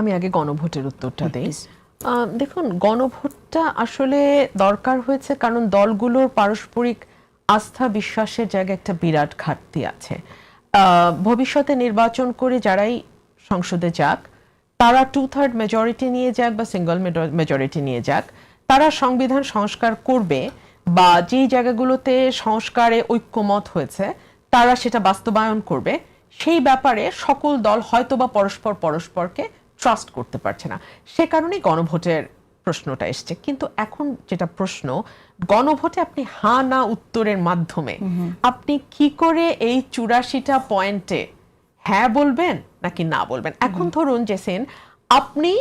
আমি আগে গণভোটের উত্তরটা দেই। দেখুন, গণভোটটা আসলে দরকার হয়েছে কারণ দলগুলোর পারস্পরিক আস্থা বিশ্বাসের জায়গায় একটা বিরাট ঘাটতি আছে। ভবিষ্যতে নির্বাচন করে যারাই সংসদে যাক, তারা 2/3 মেজরিটি নিয়ে যাক বা সিঙ্গল মেজরিটি নিয়ে যাক, তারা সংবিধান সংস্কার করবে বা যেই জায়গাগুলোতে সংস্কারে ঐক্যমত হয়েছে তারা সেটা বাস্তবায়ন করবে। সেই ব্যাপারে সকল দল হয়তোবা পরস্পরকে ট্রাস্ট করতে পারছে না, সে কারণেই গণভোটের প্রশ্নটা এসছে। কিন্তু এখন যেটা প্রশ্ন, গণভোটে আপনি হ্যাঁ না উত্তরের মাধ্যমে আপনি কি করে এই 84টা পয়েন্টে হ্যাঁ বলবেন নাকি না বলবেন। এখন ধরুন যে সেন আপনি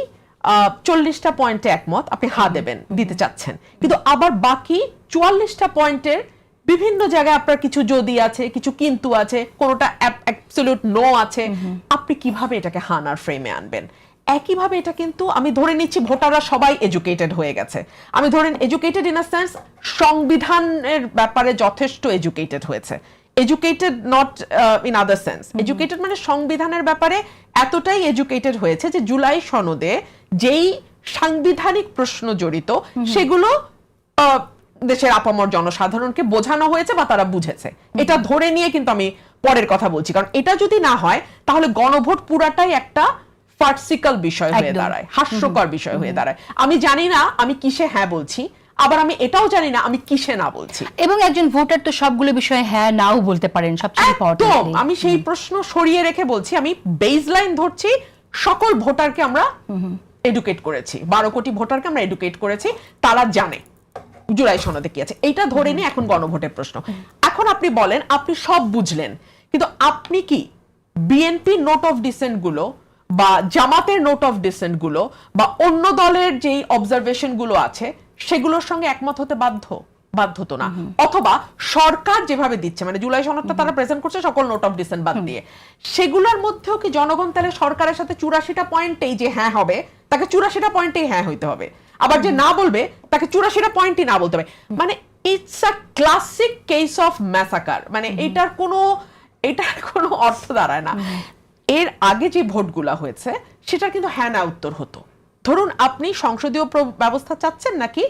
40টা পয়েন্টে একমত, আপনি হ্যাঁ দিতে চাচ্ছেন, কিন্তু আবার বাকি 44টা পয়েন্টের বিভিন্ন জায়গায় আপনার কিছু যদি আছে, কিছু কিন্তু আছে, কোনোটা অ্যাবসলিউট নো আছে। আপনি কিভাবে এটাকে হানার ফ্রেমে আনবেন? একইভাবে এটা কিন্তু আমি ধরে নিচ্ছি ভোটাররা সবাই এডুকেটেড হয়ে গেছে। আমি ধরেন এডুকেটেড ইন আ সেন্স সংবিধানের ব্যাপারে যথেষ্ট এডুকেটেড হয়েছে, educated not in other sense. Educated মানে সংবিধানের ব্যাপারে এতটাই এডুকেটেড হয়েছে যে জুলাই সনদে যেই সাংবিধানিক প্রশ্ন জড়িত সেগুলো দেশের আপামর জনসাধারণকে বোঝানো হয়েছে বা তারা বুঝেছে। এটা ধরে নিয়ে কিন্তু আমি পরের কথা বলছি, কারণ এটা যদি না হয় তাহলে গণভোট পুরাটাই একটা ফার্সিক্যাল বিষয় হয়ে দাঁড়ায়, হাস্যকর বিষয় হয়ে দাঁড়ায়। আমি জানি না আমি কিসে হ্যাঁ বলছি, আবার আমি এটাও জানি না আমি কিসে না বলছি। এবং একজন ভোটার তো সবগুলো বিষয়ে হ্যাঁ নাও বলতে পারেন। সবচেয়ে ইম্পর্টেন্ট আমি সেই প্রশ্ন সরিয়ে রেখে বলছি, আমি বেসলাইন ধরছি, সকল ভোটারকে আমরা এডুকেট করেছি, 12 কোটি ভোটারকে আমরা এডুকেট করেছি, তারা জানে জুলাই সনদে কি আছে। এইটা ধরে নিয়ে এখন গণভোটের প্রশ্ন। এখন আপনি বলেন আপনি সব বুঝলেন, কিন্তু আপনি কি বিএনপি নোট অফ ডিসেন্ট গুলো বা জামাতের নোট অফ ডিসেন্ট গুলো বা অন্য দলের যেই অবজারভেশন গুলো আছে সেগুলোর সঙ্গে একমত হতে বাধ্য তো না। অথবা সরকার যেভাবে দিচ্ছে, মানে জুলাই সনদটা তারা প্রেজেন্ট করছে সকল নোট অফ ডিসেন্ট বাদ দিয়ে, সেগুলোর মধ্যেও কি জনগণ তাহলে সরকারের সাথে 84টা পয়েন্টেই যে হ্যাঁ হবে তাকে 84টা পয়েন্টেই হ্যাঁ হইতে হবে, আবার যে না বলবে তাকে 84টা পয়েন্টই না বলতে হবে? মানে it's a classic case of massacre. মানে এটার কোনো অর্থ দাঁড়ায় না। এর আগে যে ভোটগুলা হয়েছে সেটা কিন্তু হ্যাঁ না উত্তর হতো। ধরুন আপনি সংসদীয় ব্যবস্থা চাচ্ছেন নাকি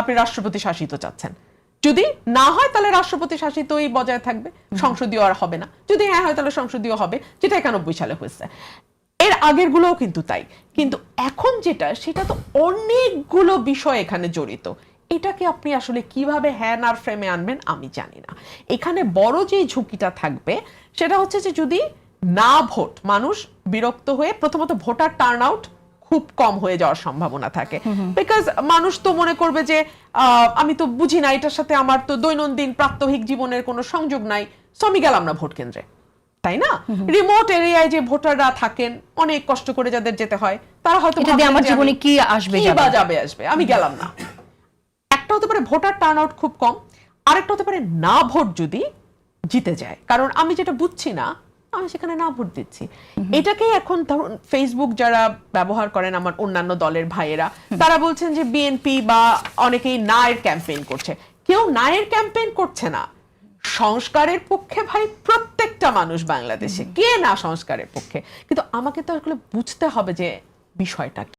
আপনি রাষ্ট্রপতি শাসিত চাচ্ছেন, যদি না হয় তাহলে রাষ্ট্রপতি শাসিতই বজায় থাকবে, সংসদীয় আর হবে না। যদি হ্যাঁ হয় তাহলে সংসদীয় হবে, যেটা 91 সালে হয়েছে। এর আগের গুলোও কিন্তু তাই। কিন্তু এখন যেটা, সেটা তো অনেকগুলো বিষয় এখানে জড়িত। এটাকে আপনি আসলে কিভাবে হ্যাঁ নার ফ্রেমে আনবেন আমি জানি না। এখানে বড় যে ঝুঁকিটা থাকবে সেটা হচ্ছে যে যদি না ভোট, মানুষ বিরক্ত হয়ে প্রথমত ভোটার টার্ন আউট খুব কম হয়ে যাওয়ার সম্ভাবনা থাকে। বিকজ মানুষ তো মনে করবে যে আমি তো বুঝি না, এটার সাথে আমার তো দৈনন্দিন প্রাত্যহিক জীবনের কোনো সংযোগ নাই, সো আমি গেলাম না ভোট কেন্দ্রে, তাই না? রিমোট এরিয়ায় যে ভোটাররা থাকেন, অনেক কষ্ট করে যাদের যেতে হয়, তারা হয়তো আমার জীবনে কি আসবে যাবে আমি গেলাম না। একটা হতে পারে ভোটার টার্ন আউট খুব কম, আরেকটা হতে পারে না ভোট যদি জিতে যায়, কারণ আমি যেটা বুঝছি না আমি সেখানে না ভোট দিচ্ছি। এটাকেই এখন ধরুন ফেসবুক যারা ব্যবহার করেন আমার অন্যান্য দলের ভাইয়েরা, তারা বলছেন যে বিএনপি বা অনেকেই নায়ের ক্যাম্পেইন করছে। কেউ নায়ের ক্যাম্পেইন করছে না। সংস্কারের পক্ষে ভাই প্রত্যেকটা মানুষ বাংলাদেশে, কে না সংস্কারের পক্ষে? কিন্তু আমাকে তো আসলে বুঝতে হবে যে বিষয়টা